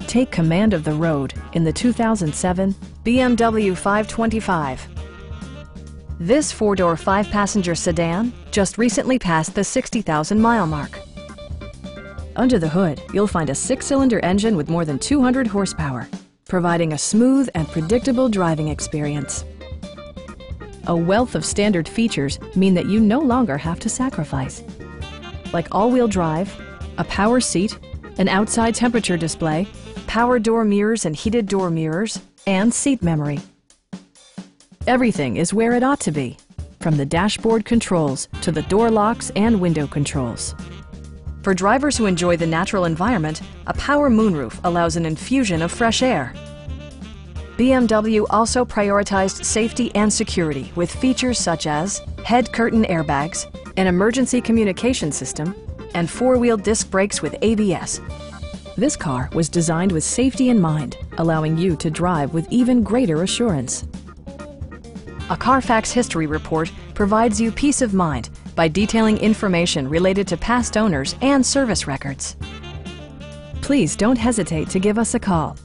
Take command of the road in the 2007 BMW 525. This four-door, five-passenger sedan just recently passed the 60,000-mile mark. Under the hood, you'll find a six-cylinder engine with more than 200 horsepower, providing a smooth and predictable driving experience. A wealth of standard features mean that you no longer have to sacrifice, like all-wheel drive, a power seat, an outside temperature display, power door mirrors and heated door mirrors, and seat memory. Everything is where it ought to be, from the dashboard controls to the door locks and window controls. For drivers who enjoy the natural environment, a power moonroof allows an infusion of fresh air. BMW also prioritized safety and security with features such as head curtain airbags, an emergency communication system, and four-wheel disc brakes with ABS. This car was designed with safety in mind, allowing you to drive with even greater assurance. A Carfax history report provides you peace of mind by detailing information related to past owners and service records. Please don't hesitate to give us a call.